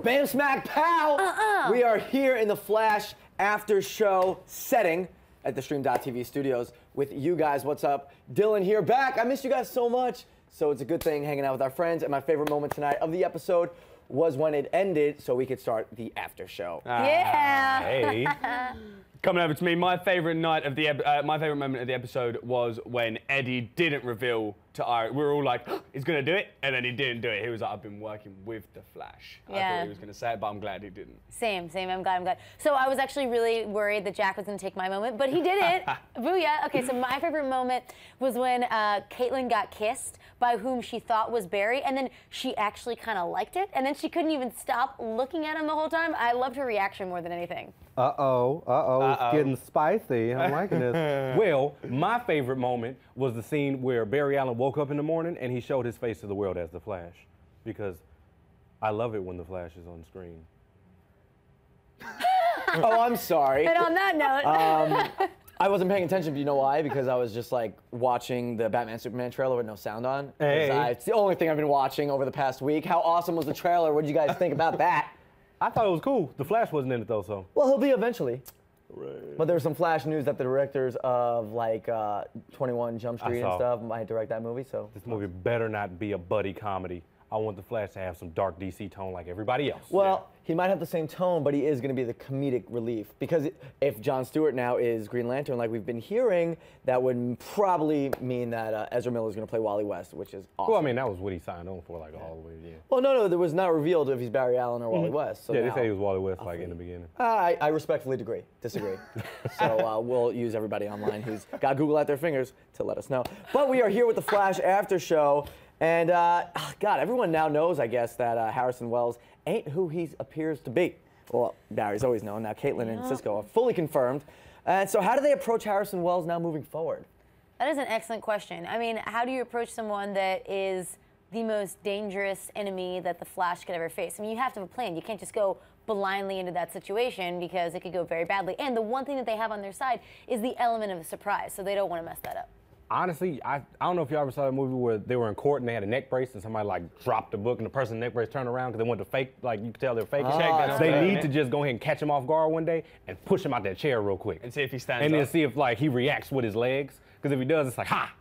Bam smack pow! We are here in the Flash after show setting at the Stream.tv studios with you guys. What's up? Dylan here, back. I missed you guys so much. So it's a good thing hanging out with our friends. And my favorite moment tonight of the episode was when it ended so we could start the after show. Yeah. Hey. Coming over to me, my favorite moment of the episode was when Eddie didn't reveal to Iris. We were all like, oh, he's gonna do it, and then he didn't do it. He was like, I've been working with the Flash. I thought he was gonna say it, but I'm glad he didn't. Same. I'm glad. So I was actually really worried that Jack was gonna take my moment, but he did it. Booyah. Okay, so my favorite moment was when Caitlyn got kissed by whom she thought was Barry, and then she actually kind of liked it, and then she couldn't even stop looking at him the whole time. I loved her reaction more than anything. It's getting spicy. I'm liking this. Well, my favorite moment was the scene where Barry Allen woke up in the morning and he showed his face to the world as the Flash. Because I love it when the Flash is on screen. Oh, I'm sorry. And on that note... I wasn't paying attention, but you know why? Because I was just like watching the Batman Superman trailer with no sound on. Hey. It's the only thing I've been watching over the past week. How awesome was the trailer? What did you guys think about that? I thought it was cool. The Flash wasn't in it though, so. Well, he'll be eventually. Right. But there's some Flash news that the directors of like 21 Jump Street and stuff might direct that movie. So This movie better not be a buddy comedy. I want the Flash to have some dark DC tone like everybody else. Well, he might have the same tone, but he is going to be the comedic relief. Because if Jon Stewart now is Green Lantern, like we've been hearing, that would probably mean that Ezra Miller is going to play Wally West, which is awesome. Well, I mean, that was what he signed on for, like, all the way, yeah. Well, no, it was not revealed if he's Barry Allen or Wally West. So yeah, now, they say he was Wally West, like, in the beginning. I respectfully disagree. So we'll use everybody online who's got Google at their fingers to let us know. But we are here with the Flash after show. And, God, everyone now knows, I guess, that Harrison Wells ain't who he appears to be. Well, Barry's always known. Now Caitlyn and Cisco are fully confirmed. And so how do they approach Harrison Wells now moving forward? That is an excellent question. I mean, how do you approach someone that is the most dangerous enemy that the Flash could ever face? I mean, you have to have a plan. You can't just go blindly into that situation because it could go very badly. And the one thing that they have on their side is the element of a surprise, so they don't want to mess that up. Honestly, I don't know if you ever saw that movie where they were in court and they had a neck brace and somebody like dropped the book and the person in the neck brace turned around because they wanted to fake, like you could tell they're faking. They need to just go ahead and catch him off guard one day and push him out that chair real quick. And see if he stands up. And then see if like he reacts with his legs. Because if he does, it's like, ha!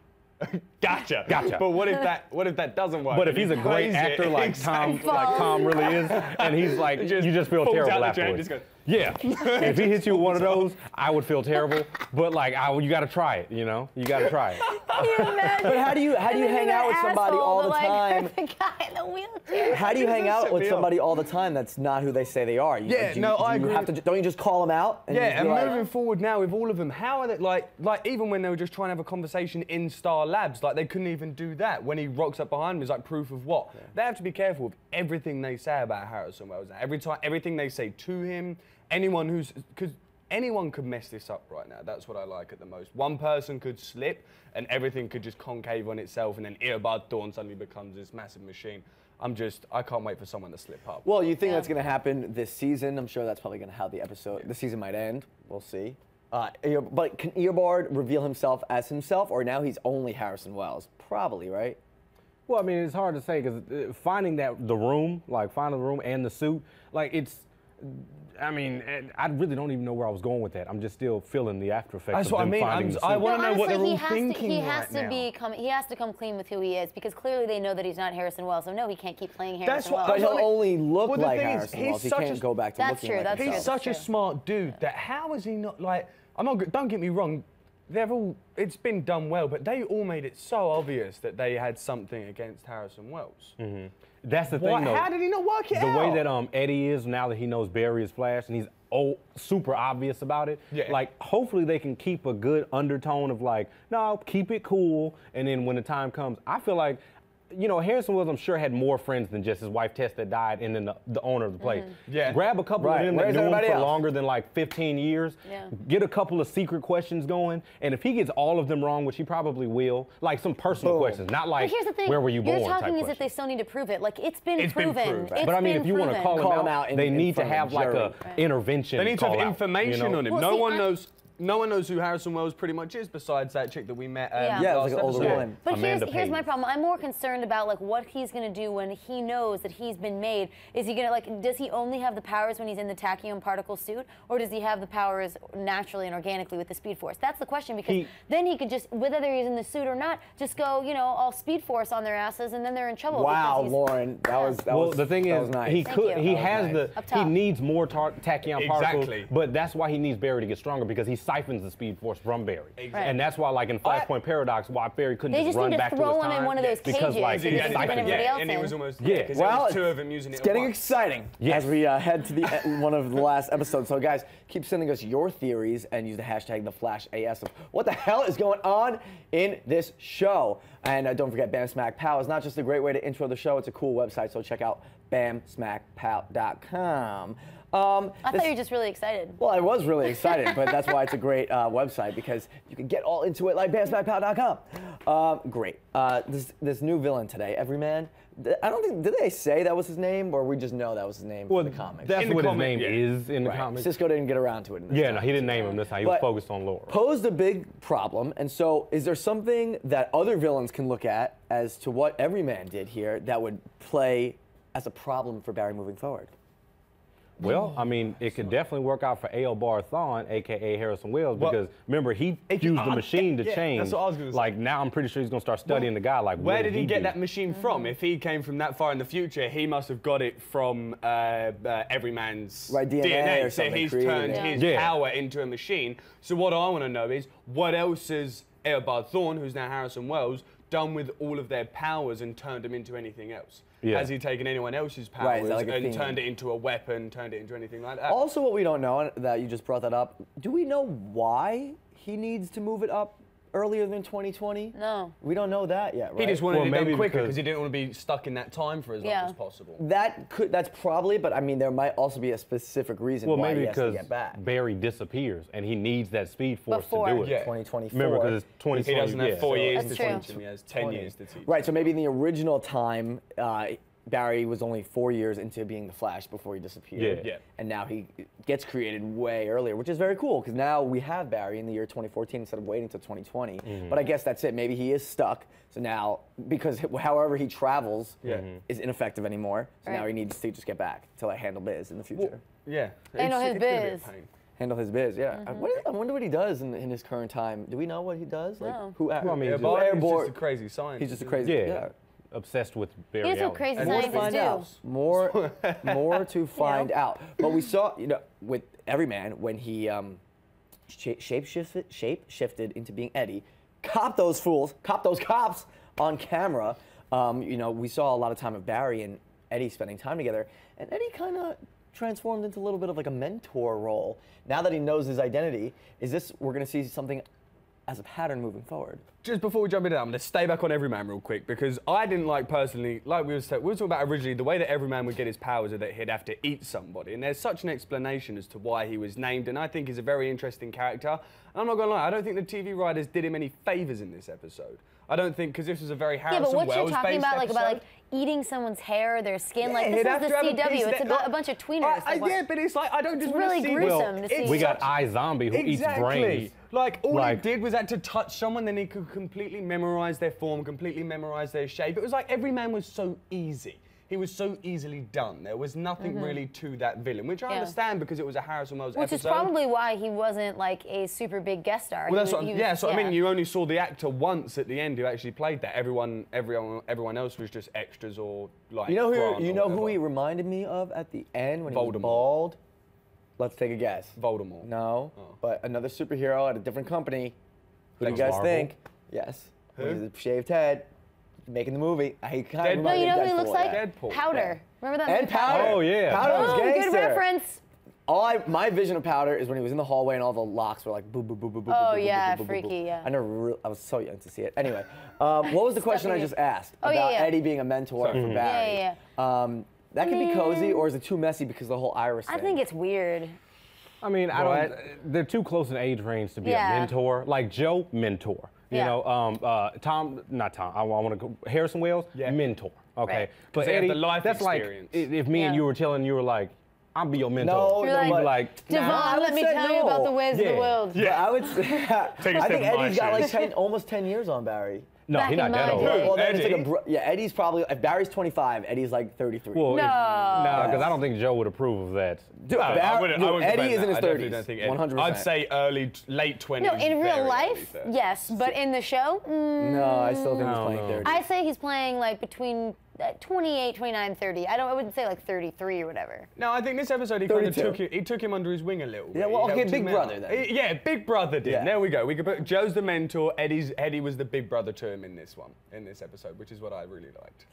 Gotcha. But what if that doesn't work? But if he's a great actor like Tom really is, and he's like, you just feel terrible afterwards. Yeah. If he hits you with one of those, I would feel terrible. But like, you got to try it. You know, you got to try it. Can you imagine? But how do you hang out with somebody all the time? The guy in the wheelchair. How do you hang out with somebody all the time that's not who they say they are? I agree. Don't you just call them out? And moving forward now with all of them, how are they like even when they were just trying to have a conversation in Star Labs, like they couldn't even do that. When he rocks up behind him, is like proof of what? Yeah. They have to be careful with everything they say about Harrison Wells. Everything they say to him, because anyone could mess this up right now. That's what I like at the most. One person could slip and everything could just concave on itself and then Earbud Dawn suddenly becomes this massive machine. I can't wait for someone to slip up. Well, you think that's going to happen this season? I'm sure that's probably going to how the season might end. We'll see. But can Earbud reveal himself as himself, or now he's only Harrison Wells? Probably, right? Well, I mean, it's hard to say because finding the room and the suit, like I mean, I really don't even know where I was going with that. I'm just still feeling the after effects. That's what I mean. I want to know what they're all thinking He has to come clean with who he is because clearly they know that he's not Harrison Wells. So no, he can't keep playing Harrison Wells. But he'll only look like Harrison Wells. He can't go back to looking like himself. He's such a smart dude that how is he not like? Don't get me wrong. It's been done well, but they all made it so obvious that they had something against Harrison Wells. Mm-hmm. That's the thing, though. How did he not work it out? The way that Eddie is now that he knows Barry is Flash and he's super obvious about it. Yeah. Like, hopefully they can keep a good undertone of like, no, keep it cool. And then when the time comes, I feel like, you know, Harrison Wells, I'm sure, had more friends than just his wife, Tess, that died, and then the owner of the place. Yeah. Grab a couple of them that knew him for longer than like 15 years. Yeah. Get a couple of secret questions going, and if he gets all of them wrong, which he probably will, like some personal questions, not like where were you born type questions. You're talking as if they still need to prove it. Like it's been proven. But I mean, if you want to call him out, they need to have like a intervention. They need to have information on him. No one knows. no one knows who Harrison Wells pretty much is besides that chick that we met. Yeah, it was like an older woman. But here's my problem. I'm more concerned about like what he's gonna do when he knows that he's been made. Is he gonna like? Does he only have the powers when he's in the tachyon particle suit, or does he have the powers naturally and organically with the Speed Force? That's the question, because then he could just, whether he's in the suit or not, just go, you know, all Speed Force on their asses, and then they're in trouble. Wow, Lauren, that was the thing is, nice. he needs more tachyon particles, Exactly. but that's why he needs Barry to get stronger, because he siphons the Speed Force from Barry. Exactly. And that's why, like in Flashpoint Paradox, why Barry couldn't just run back to his time. They just need to throw him in one of those cages. Because, like, and just put everybody else and in. it was almost, well, there was two of them using it it's getting at once. exciting as we head to the one of the last episodes. So guys, keep sending us your theories and use the hashtag #TheFlashAS of what the hell is going on in this show. And don't forget, Bam Smack Pow is not just a great way to intro the show, it's a cool website, so check out bamsmackpow.com. I thought you were just really excited. Well, I was really excited, but that's why it's a great website, because you can get all into it like bamsmackpow.com. Great. This new villain today, Everyman. I don't think, did they say that was his name, or we just know that was his name in the comics? That's what his name is in the Right. comics. Cisco didn't get around to it. Yeah, no, he didn't name him this time. He was focused on Laurel. Posed a big problem, and so is there something that other villains can look at as to what Everyman did here that would play as a problem for Barry moving forward? Well, I mean, it could definitely work out for Eobard Thawne, a.k.a. Harrison Wells, because remember, he used the machine to change. That's what I was gonna say. Like, now I'm pretty sure he's going to start studying the guy. Like, where did he get do? that machine from? If he came from that far in the future, he must have got it from Everyman's DNA or so something, he's created turned it. his power into a machine. So what I want to know is, what else has Eobard Thawne, who's now Harrison Wells, done with all of their powers and turned them into anything else? Yeah. Has he taken anyone else's powers like and turned it into a weapon, turned it into anything like that? Also, what we don't know, and that you just brought that up, do we know why he needs to move it up earlier than 2020? No. We don't know that yet, right? He just wanted it maybe done quicker because because he didn't want to be stuck in that time for as long as possible. That's probably, but I mean, there might also be a specific reason why he has to get back. Barry disappears and he needs that Speed Force to do it. Yeah. 2024. Remember, because it's 2020. He doesn't have 4 years to That's teach true. him. He has 10 years to teach him. Right, so maybe in the original time, Barry was only 4 years into being the Flash before he disappeared. Yeah. And now he gets created way earlier, which is very cool, because now we have Barry in the year 2014 instead of waiting until 2020. But I guess that's it. Maybe he is stuck. So now, because however he travels is ineffective anymore, so now he needs to just get back to like handle biz in the future. Yeah. Handle his it's gonna be a biz. pain. Handle his biz, yeah. I wonder what he does in his current time. Do we know what he does? Like, No. who? Well, I mean, Yeah, He's but he's Airborne- just a crazy scientist. He's just a crazy. Yeah. Obsessed with Barry Here's what Allen. crazy More to scientists find do. out. More to find out. But we saw, with Everyman, when he shape-shifted into being Eddie, cop those cops on camera. We saw a lot of time of Barry and Eddie spending time together, and Eddie kind of transformed into a little bit of like a mentor role. Now that he knows his identity, we're going to see something as a pattern moving forward? Just before we jump into that, I'm going to stay back on Everyman real quick, because I didn't personally, like we were talking about originally, the way that Everyman would get his powers is that he'd have to eat somebody. And there's such an explanation as to why he was named, and I think he's a very interesting character. And I'm not going to lie, I don't think the TV writers did him any favors in this episode. I don't think, because this was a very Harrison Yeah, but what Wells you're talking about, episode. like eating someone's hair or their skin, Yeah, like this he'd is have the to have a CW. piece It's that- about a bunch of tweeners. Yeah, but it's like, I don't just It's want really to see gruesome to see. We got iZombie who eats brains. Like, all he did was had to touch someone, then he could completely memorize their form, completely memorize their shape. It was like Everyman was so easy. He was so easily done. There was nothing really to that villain, which I understand because it was a Harrison Wells episode. Which is probably why he wasn't like a super big guest star. Well, that's what I mean. You only saw the actor once at the end who actually played that. Everyone else was just extras or like. You know Grant who he reminded me of at the end when he was Voldemort. bald? Let's take a guess. Voldemort. No, but another superhero at a different company. Who do you Like guys Marvel? think? Yes. Who? With his shaved head, making the movie. He kind Deadpool. of No, you know who he Deadpool, looks like? yeah. Deadpool. Powder. Remember that? And movie Powder. Oh, yeah. Powder was Oh, gangster. good reference. My vision of Powder is when he was in the hallway and all the locks were like boo boo boo boo boo. Oh, boo, boo, yeah, boo, boo, boo, boo. freaky, yeah. I was so young to see it. Anyway, what was the question I just asked Oh, about yeah. Eddie being a mentor for Barry? Yeah. That could be cozy, or is it too messy because of the whole Iris thing? I think it's weird. I mean, they're too close in age range to be a Yeah. mentor. Like Joe, mentor. You Yeah. know, not Tom. I want to go. Harrison Wells, mentor. Okay, Right. but they have Eddie, the life that's experience. like if me and you were telling you were like, I'll be your mentor. No, You're no, like, Devon, let me tell you about the ways of the world. Yeah, I would say, I think Eddie's got like shoes. almost 10 years on Barry. No, he's not that old. Well, then it's Eddie? like Eddie's probably, if Barry's 25, Eddie's like 33. Well, No. No, because I don't think Joe would approve of that. Dude, I wouldn't Eddie is in his I definitely don't 30s, think Eddie. 100%. I'd say late 20s. No, in real very life, early 30s. yes, but in the show, No, I still think he's No, playing no. 30. I say he's playing like between 28, 29, 30. I wouldn't say like 33 or whatever. No, I think this episode he kind of 32. took him under his wing a little bit. Yeah, well, He okay, helped Big him Brother out. then. Yeah, Big Brother did. Yeah. There we go. We could put Joe's the mentor. Eddie was the Big Brother to him in this episode, which is what I really liked.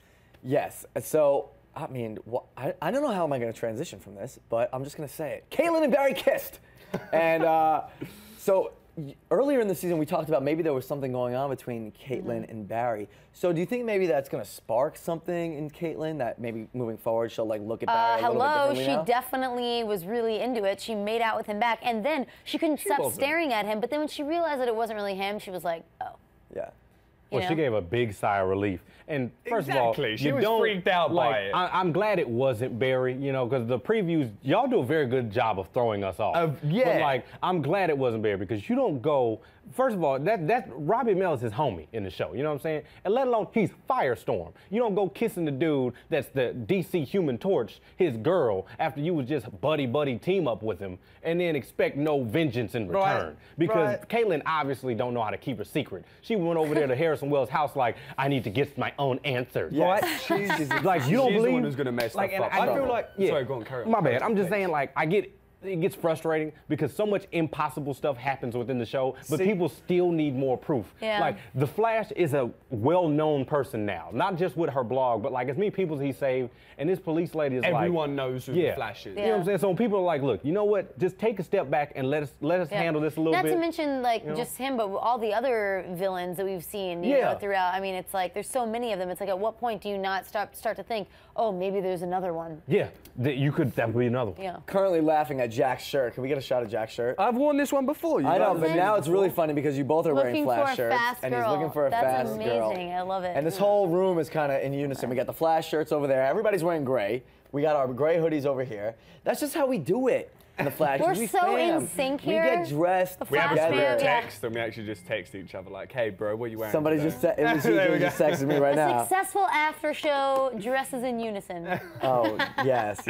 Yes, so, I mean, I don't know how am I going to transition from this, but I'm just going to say it. Caitlyn and Barry kissed. And so earlier in the season, we talked about maybe there was something going on between Caitlyn and Barry. So do you think maybe that's going to spark something in Caitlyn that maybe moving forward she'll like look at Barry a little bit Hello, differently she now? definitely was really into it. She made out with him back, and then she couldn't stop wasn't. staring at him. But then when she realized that it wasn't really him, she was like, oh. Yeah. You Well, she know? gave a big sigh of relief. And first of all, Exactly. She you was don't, freaked out by like, it. I'm glad it wasn't Barry, you know, because the previews, y'all do a very good job of throwing us off. Yeah. But like, I'm glad it wasn't Barry because you don't go. First of all, that Robbie Amell is his homie in the show. You know what I'm saying? And let alone he's Firestorm. You don't go kissing the dude that's the DC Human Torch, his girl, after you was just buddy team up with him, and then expect no vengeance in return. Because Caitlyn obviously don't know how to keep a secret. She went over there to Harrison Wells' house like, I need to get my own answers. Yeah. She's Like, you don't she's believe the one who's gonna mess like, stuff and up. I feel like. Sorry, go on, carry on. My bad. I'm just saying, like, I get it gets frustrating because so much impossible stuff happens within the show, but people still need more proof. Yeah. Like, The Flash is a well-known person now, not just with her blog, but like as many people he saved, and this police lady is Everyone knows who the Flash is. You know what I'm saying? So when people are like, look, you know what? Just take a step back and let us handle this a little bit. Not to mention, like, you know? just him, but all the other villains that we've seen, you know, throughout. I mean, it's like, there's so many of them. It's like, at what point do you not start to think, oh, maybe there's another one? Yeah, that would be another one. Yeah. Currently laughing at Jack's shirt. Can we get a shot of Jack's shirt? I've worn this one before. I know, guys but have now seen it's it really before. funny because you both are wearing Looking for Flash a shirts, fast and he's girl. looking for a That's fast girl. amazing. I love it. And this whole room is kind of in unison. We got the Flash shirts over there. Everybody's wearing gray. We got our gray hoodies over here. That's just how we do it in the Flash. We're we so in fam. sync here. We get dressed We have a Flash group man, yeah. text, and we actually just text each other like, "Hey, bro, what are you wearing?" Somebody today? just said, it was There we he go. just texted me right A now. successful after show dresses in unison. Oh, yes.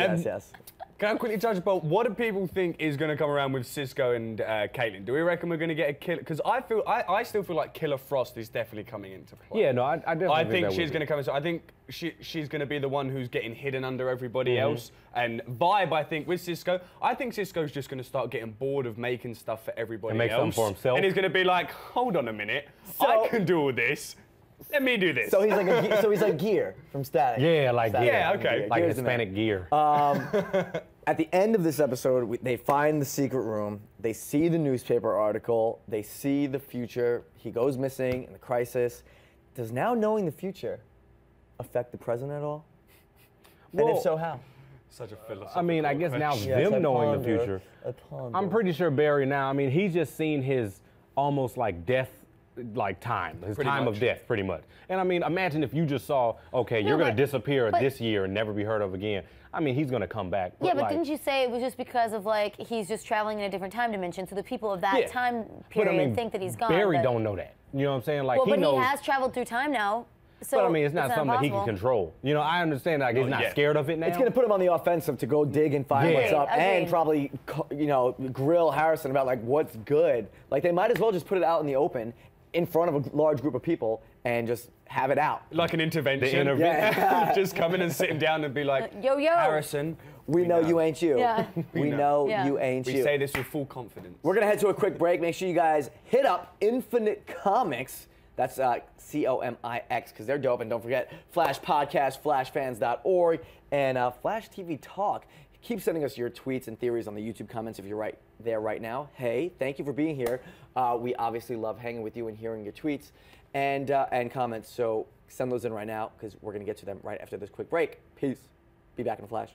Can I quickly touch upon what do people think is going to come around with Cisco and Caitlyn? Do we reckon we're going to get a killer? Because I still feel like Killer Frost is definitely coming into play. Yeah, no, I definitely I think that she's would going to come in. So I think she's going to be the one who's getting hidden under everybody else. And Vibe, I think, with Cisco, I think Cisco's just going to start getting bored of making stuff for everybody And make else. something for himself. And he's going to be like, hold on a minute, I can do all this. Let me do this. So he's like Gear from Static. Yeah, like Static. Yeah, okay. like Gear's the man. Hispanic gear. At the end of this episode, they find the secret room. They see the newspaper article. They see the future. He goes missing in the crisis. Does now knowing the future affect the present at all? And Well, if so, how? Such a philosophical I mean, I guess now question. Yes, I them knowing the ponder. future. I ponder. I'm pretty sure Barry now, I mean, he's just seen his almost like death, like time, his Pretty time much. of death, pretty much. And I mean, imagine if you just saw, okay, you're going but- to disappear but- this year and never be heard of again. I mean, he's going to come back. Yeah, but like, didn't you say it was just because of, like, he's just traveling in a different time dimension, so the people of that Yeah. time But period I mean, think that he's gone. Barry but, don't know that. You know what I'm saying? Like, well, he but knows. he has traveled through time now, so But I mean, it's not something that he can impossible. control. You know, I understand like he's not yeah. scared of it now. It's going to put him on the offensive to go dig and find Yeah. what's up, and Agreed. probably, grill Harrison about like what's good. Like they might as well just put it out in the open, in front of a large group of people, and just have it out. Like an intervention. Yeah. Just come in and sit him down and be like, Yo. Harrison, We know you ain't you. Yeah. We know. know Yeah. you ain't we you. say this with full confidence. We're gonna head to a quick break. Make sure you guys hit up Infinite Comics. That's COMIX, because they're dope. And don't forget Flash Podcast, flashfans.org, and Flash TV Talk. Keep sending us your tweets and theories on the YouTube comments if you're right there right now. Hey, thank you for being here. We obviously love hanging with you and hearing your tweets and comments. So send those in right now, because we're gonna get to them right after this quick break. Peace. Be back in a flash.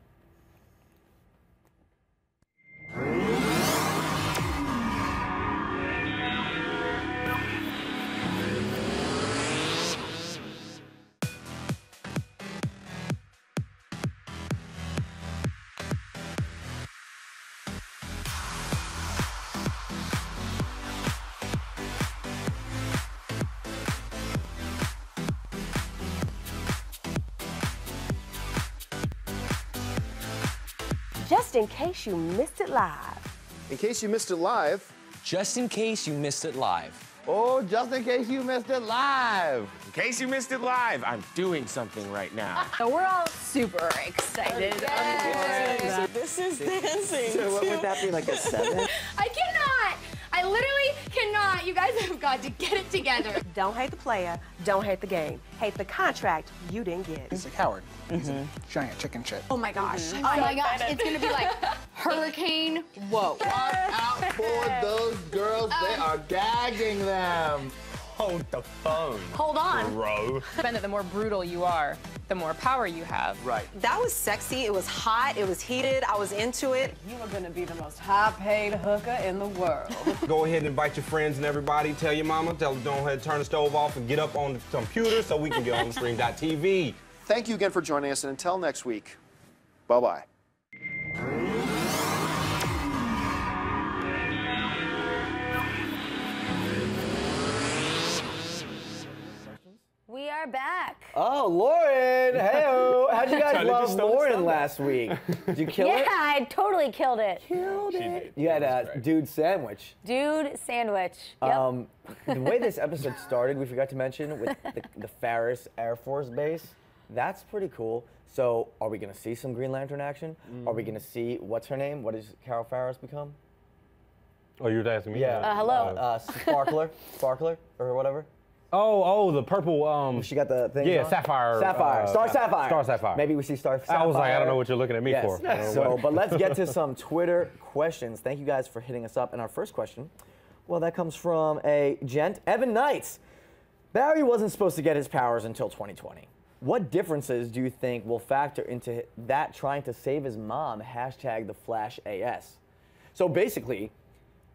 just in case you missed it live. In case you missed it live. Just in case you missed it live. Oh, just in case you missed it live. In case you missed it live, I'm doing something right now. So we're all super excited. Yes. This is dancing. So what would that be, like a 7? I cannot. I literally cannot. You guys have got to get it together. Don't hate the player, don't hate the game. Hate the contract you didn't get. He's a coward. He's a giant chicken shit. Oh my gosh. Oh my gosh. It's going to be like hurricane. Whoa. Watch out for those girls. They are gagging them. Hold the phone. Hold on. Bro. The more brutal you are, the more power you have. Right. That was sexy, it was hot, it was heated, I was into it. You are gonna be the most high-paid hooker in the world. Go ahead and invite your friends and everybody. Tell your mama, tell them don't turn the stove off and get up on the computer so we can get on stream.tv. Thank you again for joining us, and until next week, bye-bye. We are back. Oh, Lauren! Hey-o! How'd you guys love Lauren last week? Did you kill it? Yeah, I totally killed it. Killed it. You had a dude sandwich. Dude sandwich. Yep. The way this episode started, we forgot to mention, with the Ferris Air Force Base, that's pretty cool. So, are we going to see some Green Lantern action? Are we going to see, what's her name? What does Carol Ferris become? Oh, you're asking me? Yeah. Hello. Sparkler, or whatever. Oh, the purple. She got the thing. Yeah, on? Sapphire. Star Sapphire. Star Sapphire. Maybe we see Star Sapphire. I was like, I don't know what you're looking at me for. So, but let's get to some Twitter questions. Thank you guys for hitting us up. And our first question, well, that comes from a gent, Evan Knights. Barry wasn't supposed to get his powers until 2020. What differences do you think will factor into that trying to save his mom, #TheFlashAS? So basically,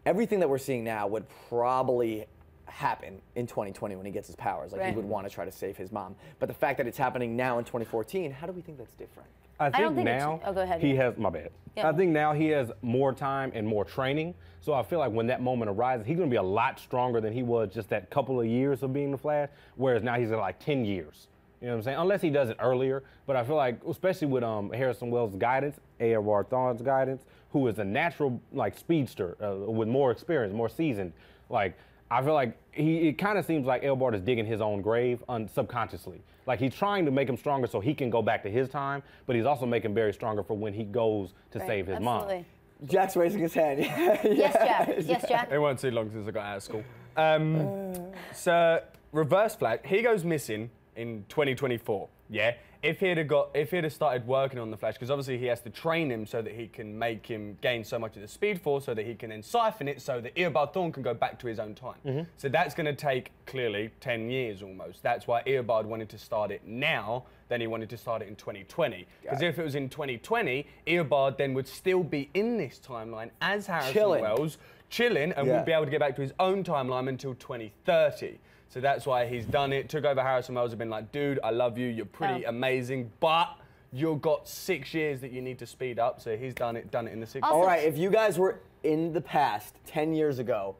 everything that we're seeing now would probably happen in 2020 when he gets his powers. Like, he would want to try to save his mom. But the fact that it's happening now in 2014, how do we think that's different? I don't think now go ahead. he has, my bad. Yeah. I think now he has more time and more training. So I feel like when that moment arises, he's going to be a lot stronger than he was just that couple of years of being the Flash, whereas now he's at like 10 years. You know what I'm saying? Unless he does it earlier. But I feel like, especially with Harrison Wells' guidance, Edward Thawne's guidance, who is a natural like speedster with more experience, more seasoned, like, I feel like it kind of seems like Edward is digging his own grave subconsciously. Like, he's trying to make him stronger so he can go back to his time, but he's also making Barry stronger for when he goes to save his mom. Jack's raising his hand. Yes, Jack. Yes, Jack. It won't too long since I got out of school. So, Reverse Flash, he goes missing in 2024. Yeah. If he'd have started working on the Flash, because obviously he has to train him so that he can make him gain so much of the Speed Force, so that he can then siphon it, so that Eobard Thawne can go back to his own time. So that's going to take clearly 10 years almost. That's why Eobard wanted to start it now. Then he wanted to start it in 2020. Because if it was in 2020, Eobard then would still be in this timeline as Harrison Wells, chilling, and would be able to get back to his own timeline until 2030. So that's why he's done it. Took over Harrison Wells and been like, dude, I love you. You're pretty amazing, but you've got 6 years that you need to speed up. So he's done it in the 6 years. All right, if you guys were in the past, 10 years ago,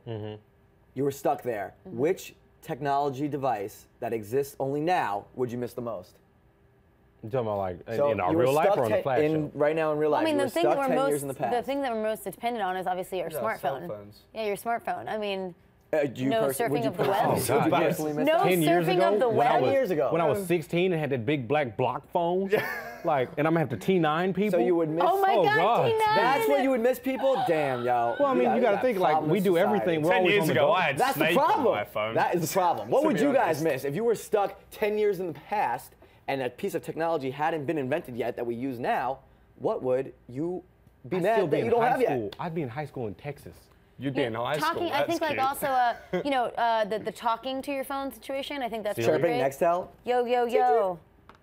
you were stuck there, which technology device that exists only now would you miss the most? You're talking about like in our real life or on the Flash show? Right now in real life. I mean, the thing that we're most dependent on is obviously your smartphone. Yeah, your smartphone. I mean, no surfing of the web. No surfing of the web. 10 years ago. When I was 16 and had that big black block phone, like, and I'm gonna have to T9 people. So you would miss. Oh my God, T9. That's what you would miss people. Damn, yo. Well, I mean, you gotta think like we do everything. We're 10 always years on the ago, go. I had That's the Snake on problem. my phone. That is the problem. What would you guys miss if you were stuck 10 years in the past and a piece of technology hadn't been invented yet that we use now? What would you be mad that you don't have yet? I'd be in high school in Texas. You'd be in high school. I think like also you know the talking to your phone situation. I think that's really chirping great. Nextel. Yo yo yo,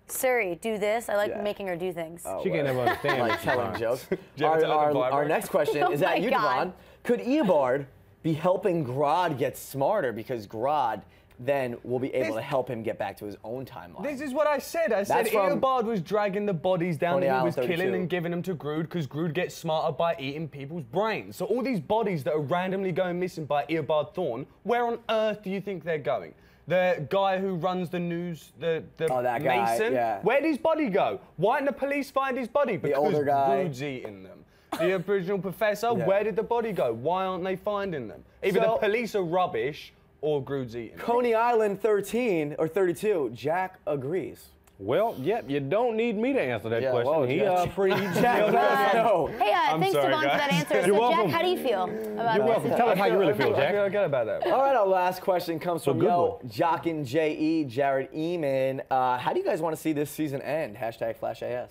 Siri, do this. I like making her do things. She can't ever understand. Like telling jokes. Our next question is at you, Devon. Could Eobard be helping Grodd get smarter because Grodd then will be able to help him get back to his own timeline? This is what I said. I said Eobard was dragging the bodies down that he was killing and giving them to Grodd because Grodd gets smarter by eating people's brains. So all these bodies that are randomly going missing by Eobard Thawne, where on earth do you think they're going? The guy who runs the news, the that guy, Mason, where did his body go? Why didn't the police find his body? Because older guy. Grodd's eating them. The original professor, where did the body go? Why aren't they finding them? Either the police are rubbish or Groot's eating them. Coney Island 13 or 32, Jack agrees. Well, yep, you don't need me to answer that question. Well, He pretty Jack doesn't know. Hey, thanks, sorry, Devon, for that answer. You're So, welcome. Jack, how do you feel about You're this? welcome. Tell us how you really feel, I Jack. feel good about that. All right, our last question comes from good one. Jockin' J.E. Jared Eamon. How do you guys want to see this season end? Hashtag FlashAS.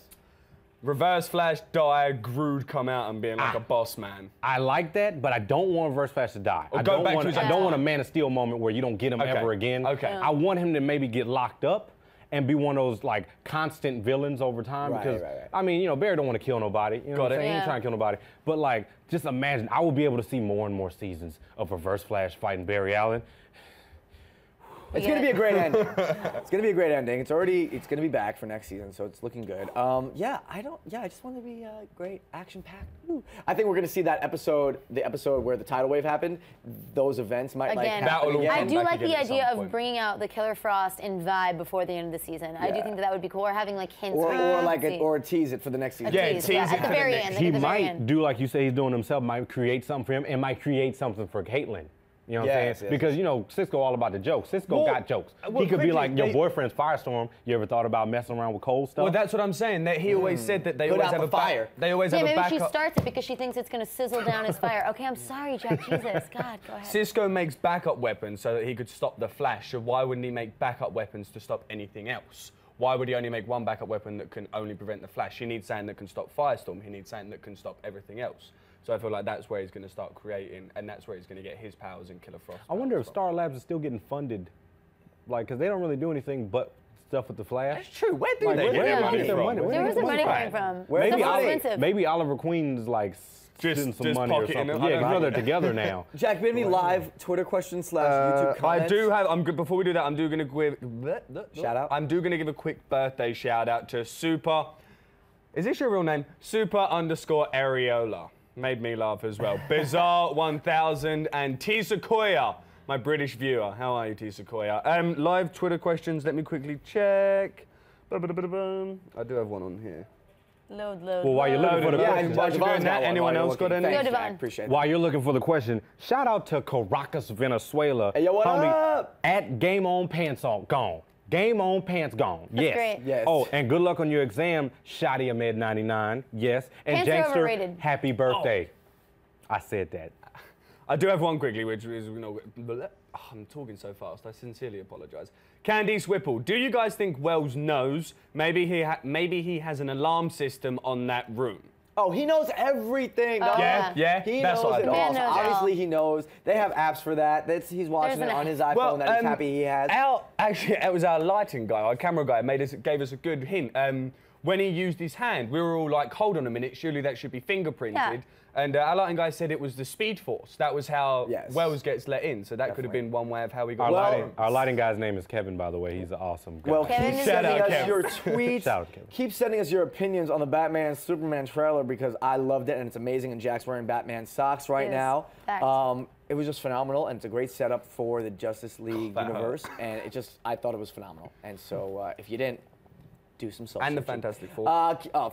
Reverse Flash die, Groot come out and being like a boss man. I like that, but I don't want Reverse Flash to die. Or I go don't back want, to his I don't want a Man of Steel moment where you don't get him ever again. Okay. I want him to maybe get locked up and be one of those like constant villains over time. Right, because right. I mean, you know, Barry don't want to kill nobody. You know what I'm saying? He ain't trying to kill nobody. But like, just imagine, I will be able to see more and more seasons of Reverse Flash fighting Barry Allen. It's going to be a great ending. It's going to be a great ending. It's going to be back for next season, so it's looking good. I just want it to be great, action-packed. I think we're going to see that episode, the episode where the tidal wave happened. Those events might happen again. I do like the idea of bringing out the Killer Frost and vibe before the end of the season. I do think that would be cool. Or having like hints. Or tease it for the next season. Tease it at the very end. He might do like you say he's doing himself, might create something for him, and might create something for Caitlyn. You know what I'm saying? Because, you know, Cisco all about the jokes. Cisco got jokes. He could be like your boyfriend's Firestorm. You ever thought about messing around with cold stuff? Well, that's what I'm saying. That he always said that they always have a fire. They always have a backup. Maybe she starts it because she thinks it's going to sizzle down his fire. Okay, I'm sorry, Jack. Jesus, God, go ahead. Cisco makes backup weapons so that he could stop the Flash. So why wouldn't he make backup weapons to stop anything else? Why would he only make one backup weapon that can only prevent the Flash? He needs something that can stop Firestorm. He needs something that can stop everything else. So I feel like that's where he's going to start creating, and that's where he's going to get his powers in Killer Frost. I wonder if Star Labs is still getting funded, like, because they don't really do anything but stuff with the Flash. That's true. Where do they get their money? Where was the money coming from? Maybe Oliver Queen's like just some money or something. Yeah, because they're together now. Jack, do you have any live Twitter questions / YouTube comments? I do have. I'm good. Before we do that, I'm going to give shout out. I'm going to give a quick birthday shout out to Super. Is this your real name? Super_Areola. Made me laugh as well. Bizarre 1000 and T Sequoia, my British viewer. How are you, T Sequoia? Live Twitter questions. Let me quickly check. I do have one on here. Load. Well, while you're looking for the question, anyone else got any? Appreciate it. While you're looking for the question, shout out to Caracas, Venezuela. Hey, yo, what up? At Game On Pants On Gone. Game On Pants Gone. That's great. Yes. Oh, and good luck on your exam, Shotty Ahmed 99. Yes. And Pants are Jankster, overrated. happy birthday. I said that. I do have one quickly, which is, you know, I'm talking so fast. I sincerely apologize. Candice Whipple, do you guys think Wells knows? Maybe he has an alarm system on that room. Oh, he knows everything. Oh, yeah. He That's knows what it I all. thought. So obviously, he knows. They have apps for that. He's watching it on his iPhone that he's happy he has. Actually, it was our lighting guy, our camera guy, gave us a good hint. When he used his hand, we were all like, hold on a minute, surely that should be fingerprinted. Yeah. And our lighting guy said it was the Speed Force. That was how Wells gets let in. So that could have been one way of how we got Our lighting guy's name is Kevin, by the way. He's an awesome guy. Well, keep sending us your Shout tweets. out, Kevin. Keep sending us your opinions on the Batman Superman trailer because I loved it and it's amazing. And Jack's wearing Batman socks right now. It was just phenomenal and it's a great setup for the Justice League universe. And I thought it was phenomenal. And so if you didn't, do some social. And the Fantastic Four.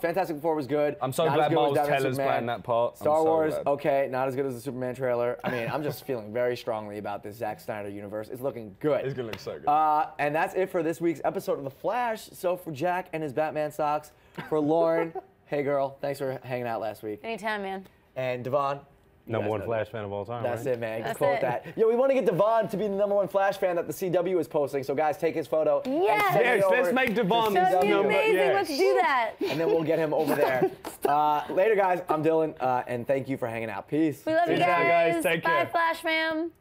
Fantastic Four was good. I'm so glad Miles Teller's playing that part. Star Wars, okay, not as good as the Superman trailer. I mean, I'm just feeling very strongly about this Zack Snyder universe. It's looking good. It's gonna look so good. And that's it for this week's episode of The Flash. So for Jack and his Batman socks, for Lauren, hey girl, thanks for hanging out last week. Anytime, man. And Devon. #1 Flash fan of all time. That's right? it, man. Just quote that. Yo, we want to get Devon to be the #1 Flash fan that the CW is posting. So guys, take his photo. Yes, let's make Devon this number. Amazing. Let's do that. And then we'll get him over there. Later, guys. I'm Dylan, and thank you for hanging out. Peace. We love you guys. Take care. Bye, Flash fam.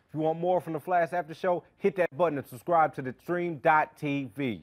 If you want more from the Flash After Show, hit that button and subscribe to the stream.tv.